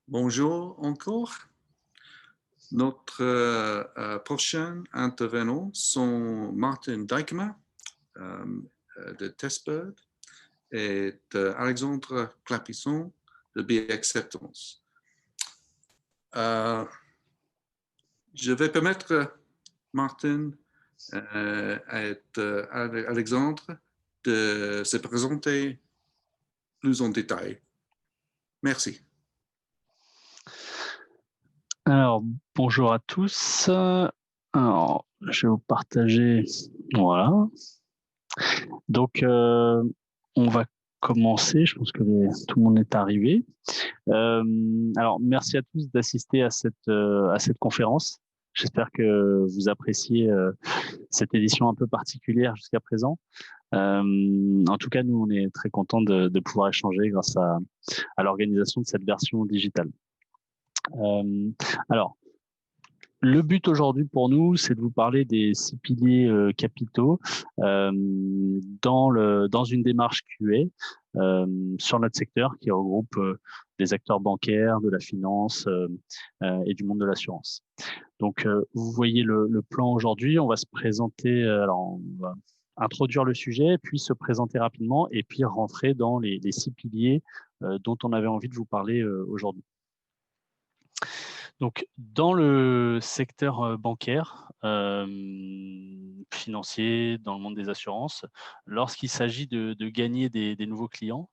Bonjour encore. Notre prochain intervenant sont Martin Dijkema de Testbird et Alexandre Clapisson de B-Acceptance. Je vais permettre Martin et Alexandre de se présenter plus en détail. Merci. Alors, bonjour à tous. Alors, je vais vous partager. Voilà. Donc, on va commencer. Je pense que tout le monde est arrivé. Alors, merci à tous d'assister à cette conférence. J'espère que vous appréciez cette édition un peu particulière jusqu'à présent. En tout cas, nous, on est très contents de pouvoir échanger grâce à l'organisation de cette version digitale. Alors, le but aujourd'hui pour nous, c'est de vous parler des 6 piliers capitaux dans une démarche QA sur notre secteur qui regroupe des acteurs bancaires, de la finance et du monde de l'assurance. Donc, vous voyez le plan aujourd'hui. On va se présenter, alors on va introduire le sujet, puis se présenter rapidement et puis rentrer dans les 6 piliers dont on avait envie de vous parler aujourd'hui. Donc, dans le secteur bancaire, financier, dans le monde des assurances, lorsqu'il s'agit de gagner des nouveaux clients,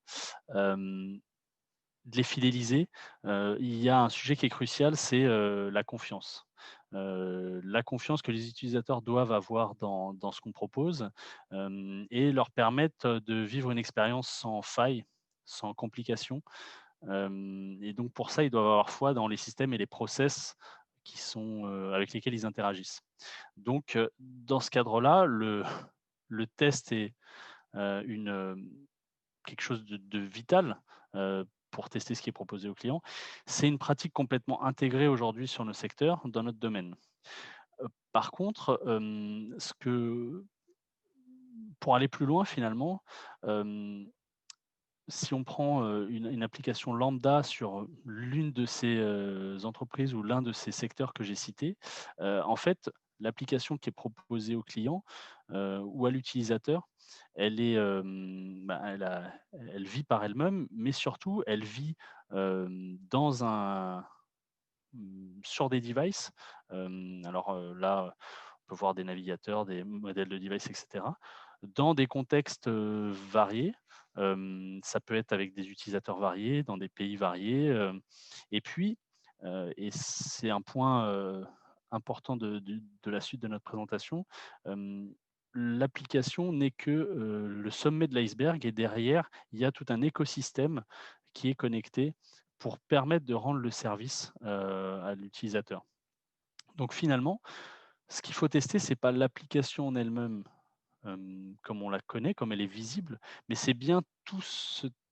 de les fidéliser, il y a un sujet qui est crucial, c'est la confiance. La confiance que les utilisateurs doivent avoir dans ce qu'on propose et leur permettre de vivre une expérience sans faille, sans complications. Et donc pour ça, ils doivent avoir foi dans les systèmes et les process qui sont, avec lesquels ils interagissent. Donc, dans ce cadre-là, le test est, quelque chose de vital, pour tester ce qui est proposé aux clients. C'est une pratique complètement intégrée aujourd'hui sur nos secteurs, dans notre domaine. Par contre, pour aller plus loin finalement, si on prend, une application lambda sur l'une de ces, entreprises ou l'un de ces secteurs que j'ai cités, en fait, l'application qui est proposée au client, ou à l'utilisateur, elle est, elle vit par elle-même, mais surtout elle vit, sur des devices. Alors, là, on peut voir des navigateurs, des modèles de devices et cetera, dans des contextes, variés. Ça peut être avec des utilisateurs variés, dans des pays variés, et puis, et c'est un point, important de la suite de notre présentation, l'application n'est que, le sommet de l'iceberg et derrière, il y a tout un écosystème qui est connecté pour permettre de rendre le service, à l'utilisateur. Donc finalement, ce qu'il faut tester, c'est pas l'application en elle-même, comme on la connaît, comme elle est visible, mais c'est bien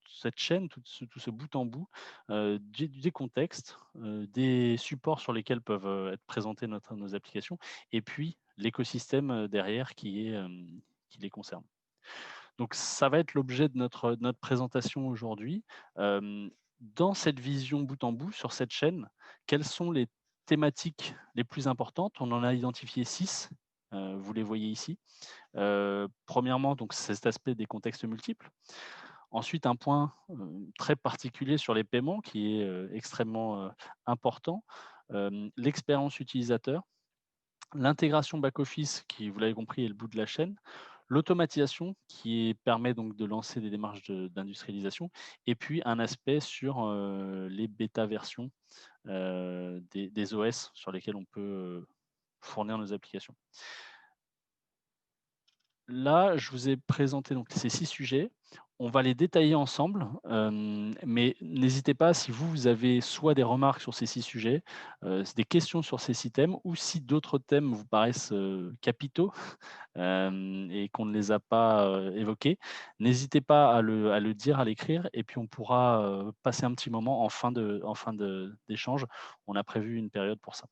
cette chaîne, tout ce bout en bout, des contextes, des supports sur lesquels peuvent, être présentées nos applications et puis l'écosystème, derrière qui les concerne. Donc ça va être l'objet de notre présentation aujourd'hui. Dans cette vision bout en bout, sur cette chaîne, quelles sont les thématiques les plus importantes? On en a identifié 6, vous les voyez ici. Premièrement, donc c'est cet aspect des contextes multiples. Ensuite, un point, très particulier sur les paiements qui est, extrêmement, important, l'expérience utilisateur, l'intégration back-office qui, vous l'avez compris, est le bout de la chaîne, l'automatisation qui permet donc de lancer des démarches d'industrialisation et puis un aspect sur, les bêta versions, des OS sur lesquels on peut, fournir nos applications. Là, je vous ai présenté donc ces 6 sujets. On va les détailler ensemble, mais n'hésitez pas si vous avez soit des remarques sur ces 6 sujets, des questions sur ces 6 thèmes ou si d'autres thèmes vous paraissent, capitaux, et qu'on ne les a pas, évoqués, n'hésitez pas à le dire, à l'écrire et puis on pourra, passer un petit moment en fin d'échange. On a prévu une période pour ça.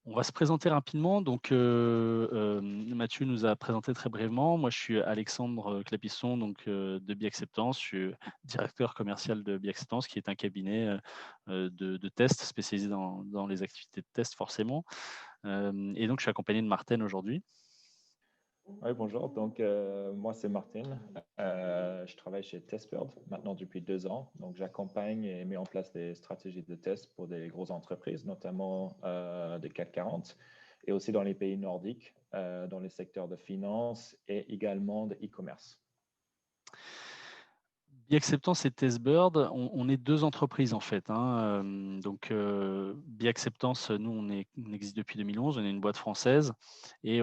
On va se présenter rapidement. Donc, Mathieu nous a présenté très brièvement. Moi, je suis Alexandre Clapisson, donc de Biacceptance. Je suis directeur commercial de Biacceptance, qui est un cabinet de tests spécialisé dans les activités de test, forcément. Et donc, je suis accompagné de Martine aujourd'hui. Oui, bonjour. Donc, moi, c'est Martin. Je travaille chez Testbird maintenant depuis 2 ans. Donc, j'accompagne et mets en place des stratégies de test pour des grosses entreprises, notamment des CAC 40 et aussi dans les pays nordiques, dans les secteurs de finance et également de e-commerce. Biacceptance et Testbird, on est deux entreprises en fait, hein. Donc, Biacceptance, nous, on existe depuis 2011, on est une boîte française et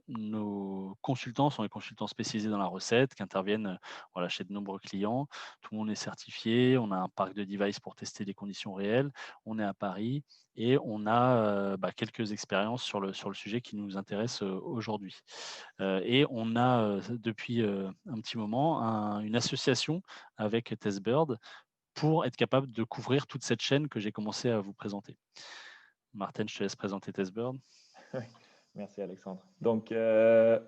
nos consultants sont des consultants spécialisés dans la recette qui interviennent voilà, chez de nombreux clients. Tout le monde est certifié, on a un parc de devices pour tester les conditions réelles, on est à Paris et on a quelques expériences sur le sujet qui nous intéresse aujourd'hui. Et on a depuis un petit moment une association avec Testbird pour être capable de couvrir toute cette chaîne que j'ai commencé à vous présenter. Martin, je te laisse présenter Testbird. Merci Alexandre. Donc,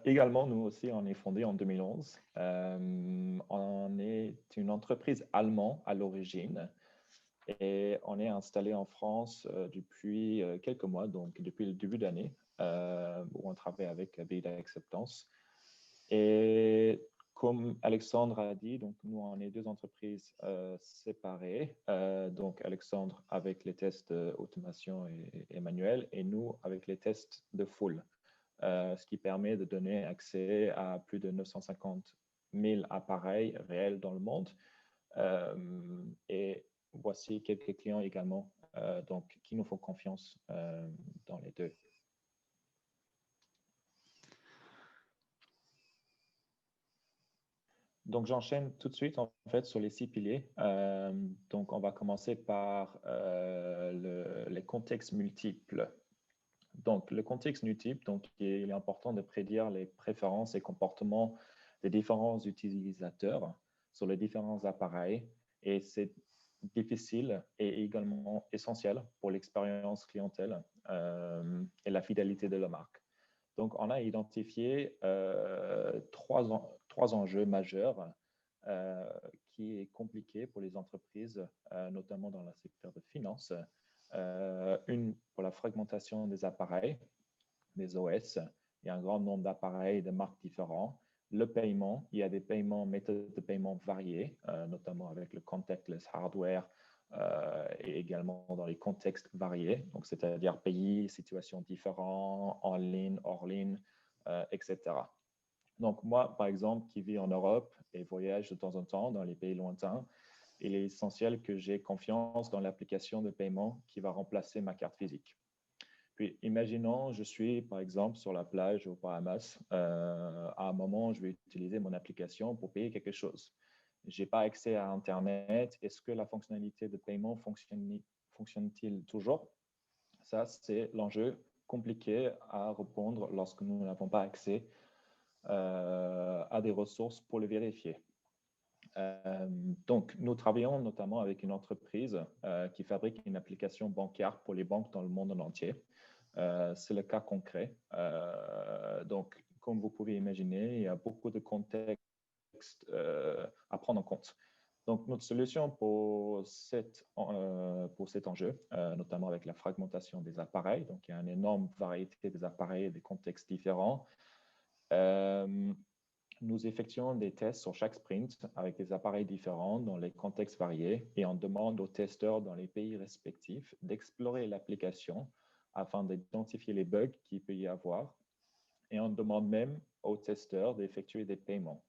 également, nous aussi, on est fondé en 2011. On est une entreprise allemande à l'origine et on est installé en France depuis quelques mois, donc depuis le début d'année, où on travaille avec BID Acceptance. Et comme Alexandre a dit, donc nous, on est deux entreprises séparées. Donc, Alexandre avec les tests d'automation et manuel, et nous avec les tests de full, ce qui permet de donner accès à plus de 950 000 appareils réels dans le monde. Et voici quelques clients également donc, qui nous font confiance dans les deux. Donc, j'enchaîne tout de suite en fait sur les 6 piliers. Donc, on va commencer par les contextes multiples. Donc, le contexte multiple, donc, il est important de prédire les préférences et comportements des différents utilisateurs sur les différents appareils. Et c'est difficile et également essentiel pour l'expérience clientèle et la fidélité de la marque. Donc, on a identifié trois enjeux majeurs qui est compliqué pour les entreprises, notamment dans le secteur de finance. Une pour la fragmentation des appareils, des OS. Il y a un grand nombre d'appareils de marques différents. Le paiement, il y a des méthodes de paiement variées, notamment avec le contactless hardware et également dans les contextes variés, donc c'est-à-dire pays, situations différentes, en ligne, hors ligne, etc. Donc moi, par exemple, qui vis en Europe et voyage de temps en temps dans les pays lointains, il est essentiel que j'ai confiance dans l'application de paiement qui va remplacer ma carte physique. Puis, imaginons, je suis par exemple sur la plage aux Bahamas. À un moment, je vais utiliser mon application pour payer quelque chose. Je n'ai pas accès à Internet. Est-ce que la fonctionnalité de paiement fonctionne-t-il toujours? Ça, c'est l'enjeu compliqué à répondre lorsque nous n'avons pas accès à des ressources pour le vérifier. Donc, nous travaillons notamment avec une entreprise qui fabrique une application bancaire pour les banques dans le monde entier. C'est le cas concret. Donc, comme vous pouvez imaginer, il y a beaucoup de contextes à prendre en compte. Donc, notre solution pour cet enjeu, notamment avec la fragmentation des appareils, donc il y a une énorme variété des appareils et des contextes différents. Nous effectuons des tests sur chaque sprint avec des appareils différents dans les contextes variés et on demande aux testeurs dans les pays respectifs d'explorer l'application afin d'identifier les bugs qu'il peut y avoir. Et on demande même aux testeurs d'effectuer des paiements.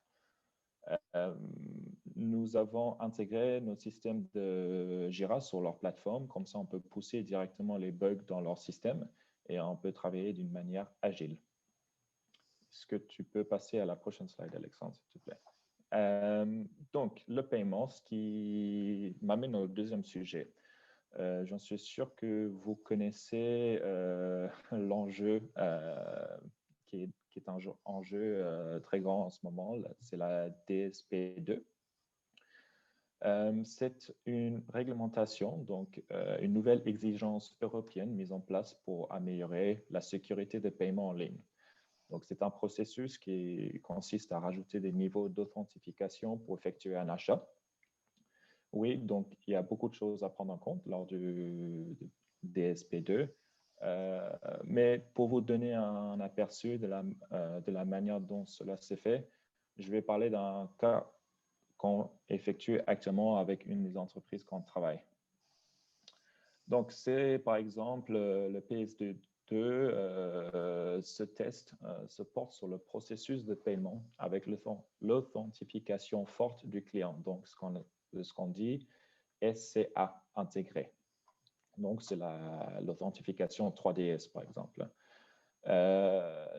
Nous avons intégré notre système de Jira sur leur plateforme. Comme ça, on peut pousser directement les bugs dans leur système et on peut travailler d'une manière agile. Est-ce que tu peux passer à la prochaine slide, Alexandre, s'il te plaît? Donc, le paiement, ce qui m'amène au deuxième sujet. J'en suis sûr que vous connaissez l'enjeu qui est un enjeu très grand en ce moment, c'est la DSP2. C'est une réglementation, donc une nouvelle exigence européenne mise en place pour améliorer la sécurité des paiements en ligne. Donc, c'est un processus qui consiste à rajouter des niveaux d'authentification pour effectuer un achat. Oui, donc il y a beaucoup de choses à prendre en compte lors du DSP2. Mais pour vous donner un aperçu de la manière dont cela s'est fait, je vais parler d'un cas qu'on effectue actuellement avec une des entreprises qu'on travaille. Donc, c'est par exemple le PSD2, ce test se porte sur le processus de paiement avec l'authentification forte du client. Donc, ce qu'on dit SCA intégré. Donc, c'est l'authentification 3DS, par exemple.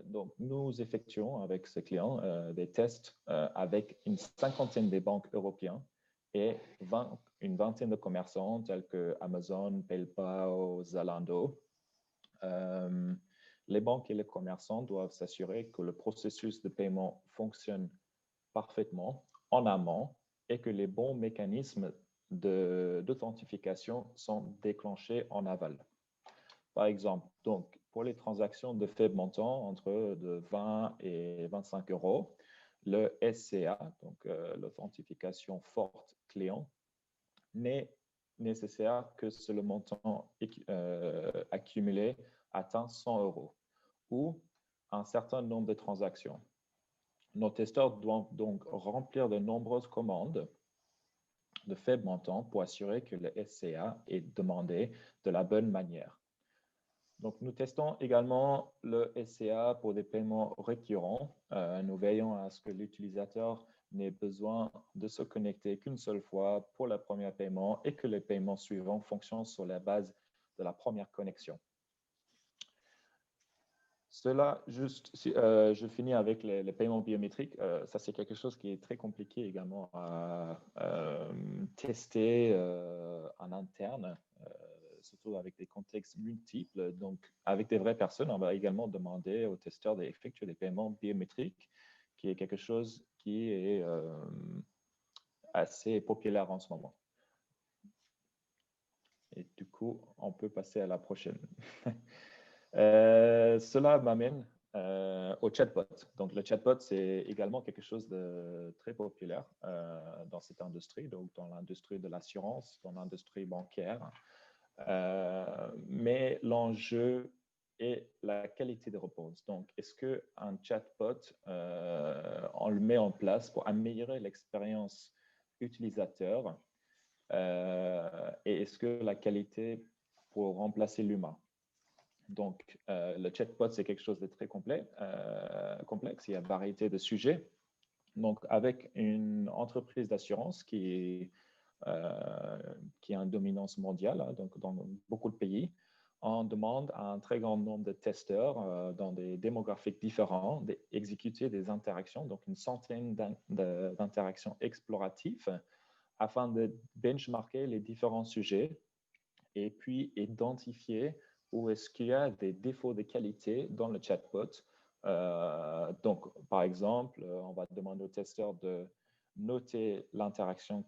Donc, nous effectuons avec ce client des tests avec une cinquantaine des banques européennes et une vingtaine de commerçants tels que Amazon, PayPal, Zalando. Les banques et les commerçants doivent s'assurer que le processus de paiement fonctionne parfaitement en amont et que les bons mécanismes d'authentification sont déclenchés en aval. Par exemple, donc, pour les transactions de faible montant, entre de 20 et 25 euros, le SCA, donc l'authentification forte client, n'est nécessaire que si le montant accumulé atteint 100 euros ou un certain nombre de transactions. Nos testeurs doivent donc remplir de nombreuses commandes de faible montant pour assurer que le SCA est demandé de la bonne manière. Donc, nous testons également le SCA pour des paiements récurrents. Nous veillons à ce que l'utilisateur n'ait besoin de se connecter qu'une seule fois pour le premier paiement et que les paiements suivants fonctionnent sur la base de la première connexion. Cela, je finis avec les paiements biométriques. Ça, c'est quelque chose qui est très compliqué également à tester en interne. Surtout avec des contextes multiples. Donc, avec des vraies personnes, on va également demander aux testeurs d'effectuer des paiements biométriques, qui est quelque chose qui est assez populaire en ce moment. Et du coup, on peut passer à la prochaine. Cela m'amène au chatbot. Donc, le chatbot, c'est également quelque chose de très populaire dans cette industrie, donc dans l'industrie de l'assurance, dans l'industrie bancaire. Mais l'enjeu est la qualité de réponse. Donc, est-ce qu'un chatbot, on le met en place pour améliorer l'expérience utilisateur et est-ce que la qualité pour remplacer l'humain? Donc, le chatbot, c'est quelque chose de très complexe. Il y a variété de sujets. Donc, avec une entreprise d'assurance qui a une dominance mondiale, hein, donc dans beaucoup de pays, on demande à un très grand nombre de testeurs dans des démographiques différents d'exécuter des interactions, donc une centaine d'interactions exploratives afin de benchmarker les différents sujets et puis identifier où est-ce qu'il y a des défauts de qualité dans le chatbot. Donc, par exemple, on va demander au testeur de noter l'interaction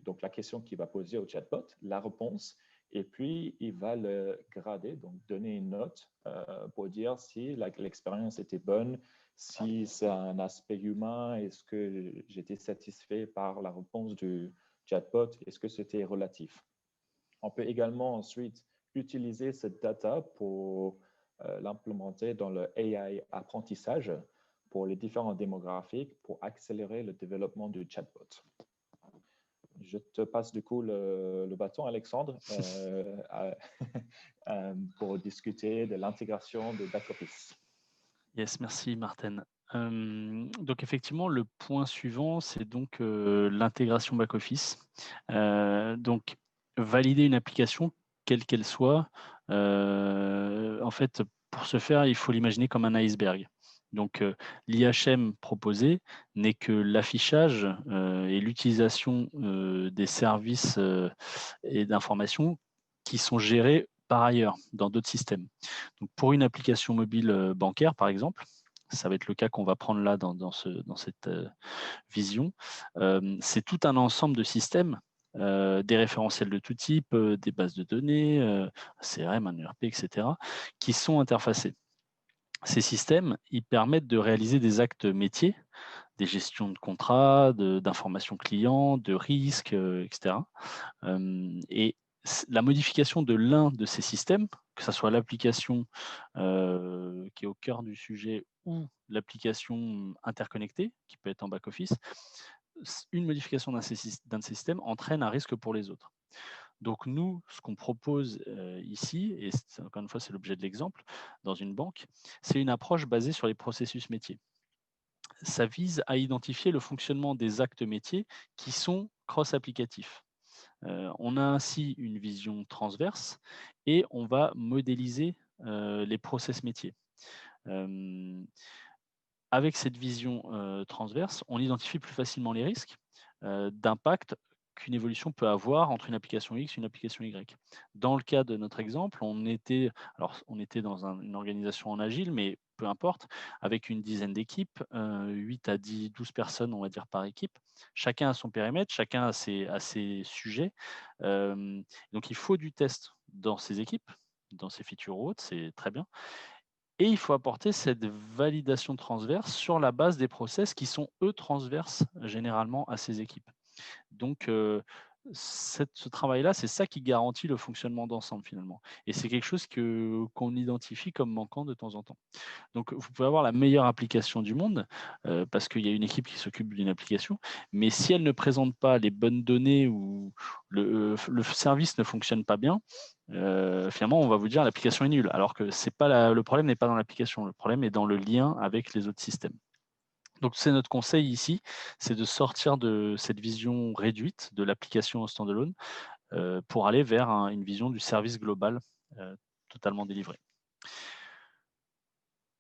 donc la question qu'il va poser au chatbot, la réponse, et puis il va le grader, donc donner une note pour dire si l'expérience était bonne, si c'est un aspect humain, est-ce que j'étais satisfait par la réponse du chatbot, est-ce que c'était relatif. On peut également ensuite utiliser cette data pour l'implémenter dans le AI apprentissage pour les différents démographiques pour accélérer le développement du chatbot. Je te passe du coup le bâton, Alexandre, pour discuter de l'intégration de back-office. Yes, merci Martin. Donc effectivement, le point suivant, c'est donc l'intégration back-office. Donc, valider une application, quelle qu'elle soit, en fait, pour ce faire, il faut l'imaginer comme un iceberg. Donc, l'IHM proposé n'est que l'affichage et l'utilisation des services et d'informations qui sont gérés par ailleurs dans d'autres systèmes. Donc, pour une application mobile bancaire, par exemple, Ça va être le cas qu'on va prendre là dans cette vision. C'est tout un ensemble de systèmes, des référentiels de tout type, des bases de données, CRM, un ERP, etc., qui sont interfacés. Ces systèmes, ils permettent de réaliser des actes métiers, des gestions de contrats, d'informations clients, de risques, etc. Et la modification de l'un de ces systèmes, que ce soit l'application qui est au cœur du sujet ou l'application interconnectée, qui peut être en back-office, une modification d'un de ces systèmes entraîne un risque pour les autres. Donc nous, ce qu'on propose ici, et encore une fois c'est l'objet de l'exemple, dans une banque, c'est une approche basée sur les processus métiers. Ça vise à identifier le fonctionnement des actes métiers qui sont cross-applicatifs. On a ainsi une vision transverse et on va modéliser les process métiers. Avec cette vision transverse, on identifie plus facilement les risques d'impact qu'une évolution peut avoir entre une application X et une application Y. Dans le cas de notre exemple, on était dans une organisation en agile, mais peu importe, avec une dizaine d'équipes, 8 à 10, 12 personnes, on va dire, par équipe. Chacun a son périmètre, chacun a ses sujets. Donc il faut du test dans ces équipes, dans ces features ou autres, c'est très bien. Et il faut apporter cette validation transverse sur la base des process qui sont, eux, transverses généralement à ces équipes. Donc, ce travail-là, c'est ça qui garantit le fonctionnement d'ensemble finalement. Et c'est quelque chose qu'on identifie comme manquant de temps en temps. Donc, vous pouvez avoir la meilleure application du monde parce qu'il y a une équipe qui s'occupe d'une application, mais si elle ne présente pas les bonnes données ou le service ne fonctionne pas bien, finalement, on va vous dire l'application est nulle. Alors que c'est pas le problème n'est pas dans l'application, le problème est dans le lien avec les autres systèmes. Donc, c'est notre conseil ici, c'est de sortir de cette vision réduite de l'application en standalone pour aller vers une vision du service global totalement délivré.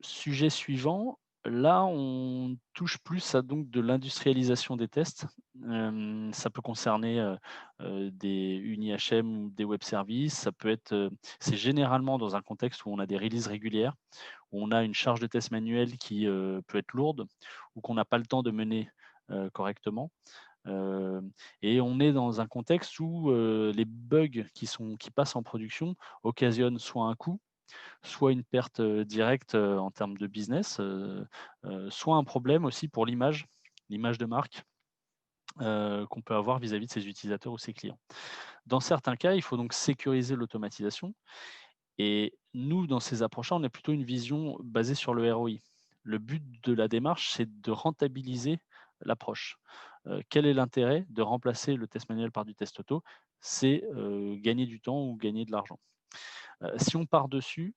Sujet suivant, là, on touche plus à donc de l'industrialisation des tests. Ça peut concerner une IHM ou des web services. Ça peut être, c'est généralement dans un contexte où on a des releases régulières, où on a une charge de test manuelle qui peut être lourde ou qu'on n'a pas le temps de mener correctement. Et on est dans un contexte où les bugs qui passent en production occasionnent soit un coût, soit une perte directe en termes de business, soit un problème aussi pour l'image de marque qu'on peut avoir vis-à-vis de ses utilisateurs ou ses clients. Dans certains cas, il faut donc sécuriser l'automatisation. Et nous, dans ces approches-là, on a plutôt une vision basée sur le ROI. Le but de la démarche, c'est de rentabiliser l'approche. Quel est l'intérêt de remplacer le test manuel par du test auto? C'est gagner du temps ou gagner de l'argent. Si on part dessus,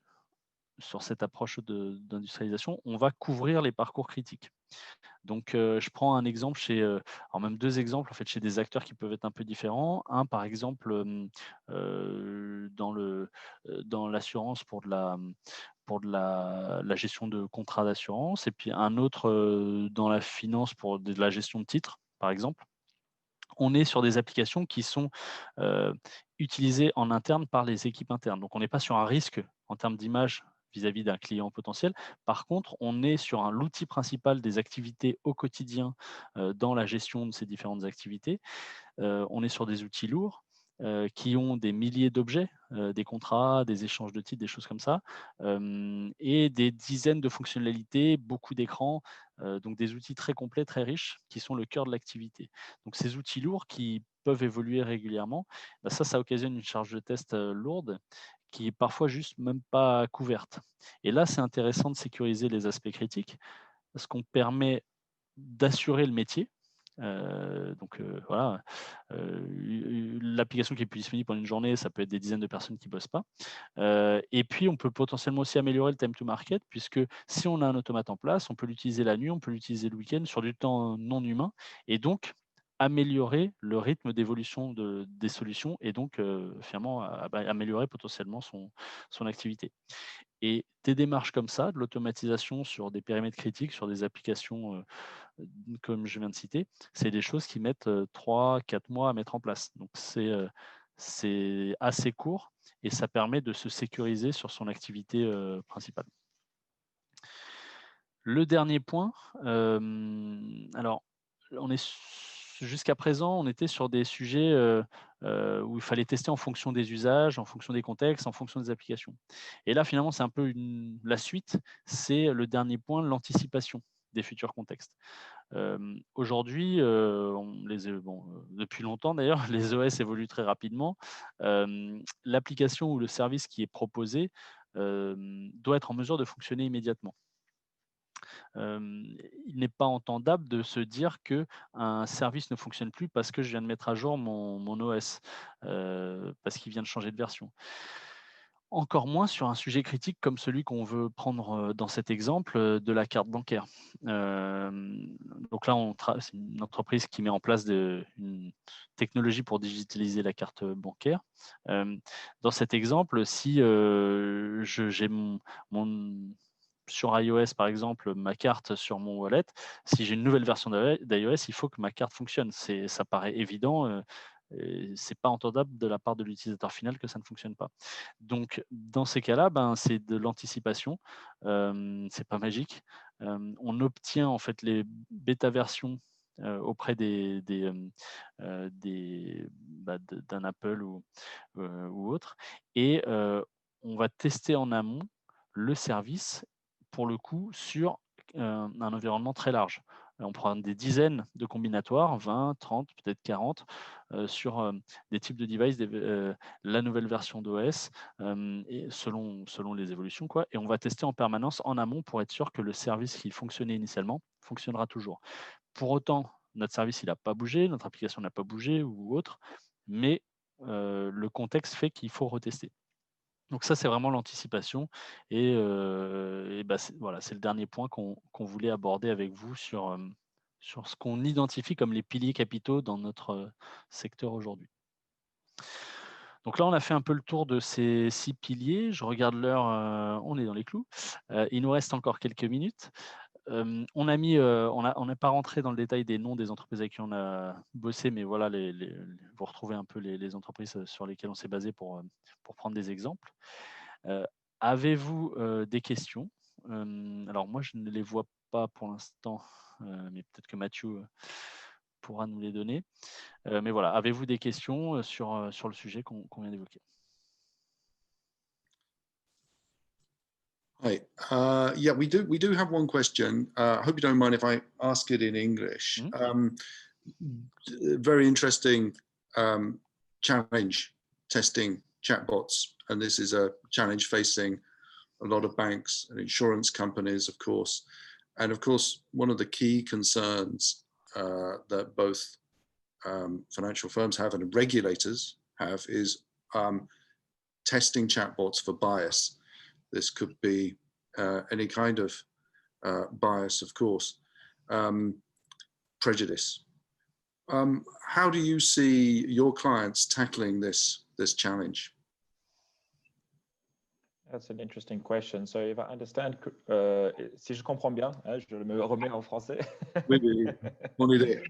sur cette approche d'industrialisation, on va couvrir les parcours critiques. Donc, je prends un exemple alors même 2 exemples en fait chez des acteurs qui peuvent être un peu différents. Un par exemple, dans l'assurance pour la gestion de contrats d'assurance et puis un autre, dans la finance pour de la gestion de titres, par exemple. On est sur des applications qui sont, utilisées en interne par les équipes internes. Donc on n'est pas sur un risque en termes d'image vis-à-vis d'un client potentiel. Par contre, on est sur l'outil principal des activités au quotidien, dans la gestion de ces différentes activités. On est sur des outils lourds, qui ont des milliers d'objets, des contrats, des échanges de titres, des choses comme ça, et des dizaines de fonctionnalités, beaucoup d'écrans, donc des outils très complets, très riches, qui sont le cœur de l'activité. Donc ces outils lourds qui peuvent évoluer régulièrement, bah, ça occasionne une charge de test, lourde, qui est parfois juste même pas couverte. Et là, c'est intéressant de sécuriser les aspects critiques, parce qu'on permet d'assurer le métier. Voilà, l'application qui est plus disponible pendant une journée, ça peut être des dizaines de personnes qui bossent pas. Et puis on peut potentiellement aussi améliorer le time to market puisque si on a un automate en place, on peut l'utiliser la nuit, on peut l'utiliser le week-end sur du temps non humain et donc améliorer le rythme d'évolution des solutions et donc finalement améliorer potentiellement son activité. Et des démarches comme ça, de l'automatisation sur des périmètres critiques, sur des applications comme je viens de citer, c'est des choses qui mettent 3-4 mois à mettre en place. Donc c'est assez court et ça permet de se sécuriser sur son activité principale. Le dernier point, alors jusqu'à présent, on était sur des sujets, où il fallait tester en fonction des usages, en fonction des contextes, en fonction des applications. Et là, finalement, c'est un peu la suite, c'est le dernier point, l'anticipation des futurs contextes. Aujourd'hui, depuis longtemps d'ailleurs, les OS évoluent très rapidement. L'application ou le service qui est proposé, doit être en mesure de fonctionner immédiatement. Il n'est pas entendable de se dire qu'un service ne fonctionne plus parce que je viens de mettre à jour mon OS, parce qu'il vient de changer de version. Encore moins sur un sujet critique comme celui qu'on veut prendre, dans cet exemple, de la carte bancaire. Donc là, c'est une entreprise qui met en place une technologie pour digitaliser la carte bancaire. Dans cet exemple, si, j'ai mon sur iOS, par exemple, ma carte sur mon wallet, si j'ai une nouvelle version d'iOS, il faut que ma carte fonctionne. Ça paraît évident, et c'est pas entendable de la part de l'utilisateur final que ça ne fonctionne pas. Donc dans ces cas-là, ben, c'est de l'anticipation, c'est pas magique. On obtient en fait les bêta versions, auprès d'un Apple ou autre et on va tester en amont le service pour le coup sur, un environnement très large. On prend des dizaines de combinatoires, 20, 30, peut-être 40, sur, des types de devices, la nouvelle version d'OS, et selon les évolutions quoi et on va tester en permanence en amont pour être sûr que le service qui fonctionnait initialement fonctionnera toujours. Pour autant, notre service il n'a pas bougé, notre application n'a pas bougé ou autre, mais, le contexte fait qu'il faut retester. Donc ça, c'est vraiment l'anticipation et bah, c'est le dernier point qu'on voulait aborder avec vous sur ce qu'on identifie comme les piliers capitaux dans notre, secteur aujourd'hui. Donc là, on a fait un peu le tour de ces 6 piliers. Je regarde l'heure, on est dans les clous. Il nous reste encore quelques minutes. On n'est pas rentré dans le détail des noms des entreprises avec qui on a bossé, mais voilà, vous retrouvez un peu les entreprises, sur lesquelles on s'est basé pour prendre des exemples. Avez-vous, des questions? Alors moi, je ne les vois pas pour l'instant, mais peut-être que Mathieu, pourra nous les donner. Mais voilà, avez-vous des questions, sur le sujet qu'on vient d'évoquer? Hi. Yeah, we do have one question. I hope you don't mind if I ask it in English. Mhm. Very interesting challenge testing chatbots, and this is a challenge facing a lot of banks and insurance companies, of course. And of course, one of the key concerns that both financial firms have and regulators have is testing chatbots for bias. This could be any kind of bias, of course, prejudice. How do you see your clients tackling this challenge? That's an interesting question. So if I understand, si je comprends bien, hein, je me remets en français. Oui, bonne idée.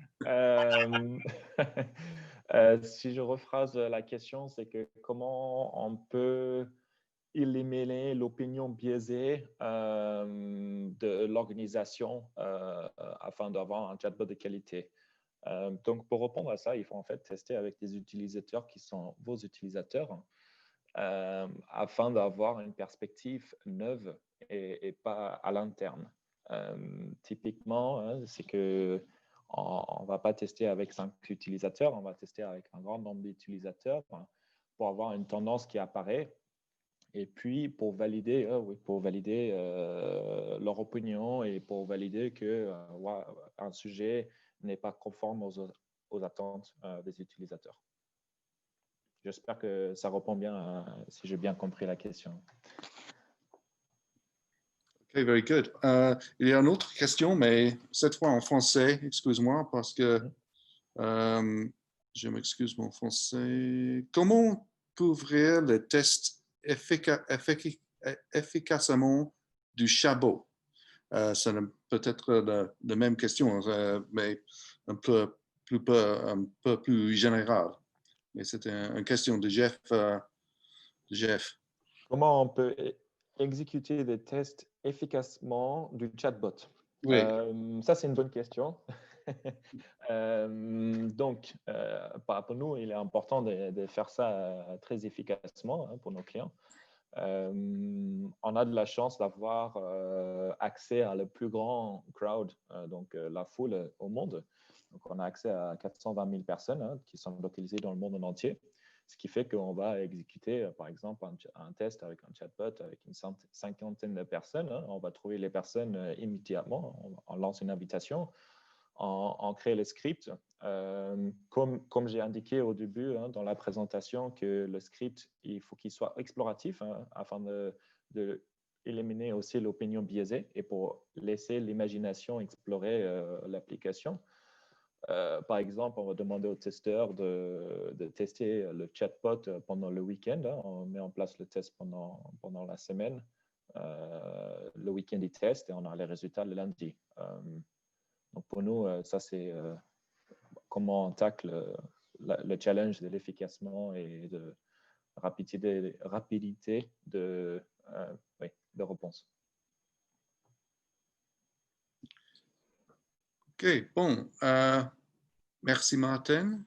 Si je rephrase la question, c'est que comment on peut éliminer l'opinion biaisée de l'organisation afin d'avoir un chatbot de qualité. Donc, pour répondre à ça, il faut en fait tester avec des utilisateurs qui sont vos utilisateurs afin d'avoir une perspective neuve et pas à l'interne. Typiquement, hein, c'est que on ne va pas tester avec 5 utilisateurs, on va tester avec un grand nombre d'utilisateurs pour avoir une tendance qui apparaît et puis pour valider, leur opinion et pour valider que un sujet n'est pas conforme aux attentes des utilisateurs. J'espère que ça répond bien, si j'ai bien compris la question. Okay, very good. Il y a une autre question, mais cette fois en français, excuse-moi, parce que je m'excuse mon français. Comment couvrir le test efficacement du chatbot? C'est peut-être la même question, mais un peu plus générale. Mais c'était une question de Jeff. Comment on peut exécuter des tests efficacement du chatbot? Oui. Ça, c'est une bonne question. Donc, par rapport à nous, il est important de faire ça très efficacement pour nos clients. On a de la chance d'avoir accès à le plus grand crowd, donc la foule au monde. Donc, on a accès à 420 000 personnes qui sont localisées dans le monde entier, ce qui fait qu'on va exécuter, par exemple, un test avec un chatbot avec une cinquantaine de personnes. On va trouver les personnes immédiatement, on lance une invitation, on crée le script. Comme j'ai indiqué au début dans la présentation, que le script, il faut qu'il soit exploratif afin de éliminer aussi l'opinion biaisée et pour laisser l'imagination explorer l'application. Par exemple, on va demander aux testeurs de tester le chatbot pendant le week-end. On met en place le test pendant la semaine. Le week-end, ils testent et on a les résultats le lundi. Donc pour nous, ça c'est comment on tacle le challenge de l'efficacement et de rapidité de réponse. Ok, bon. Merci Martin.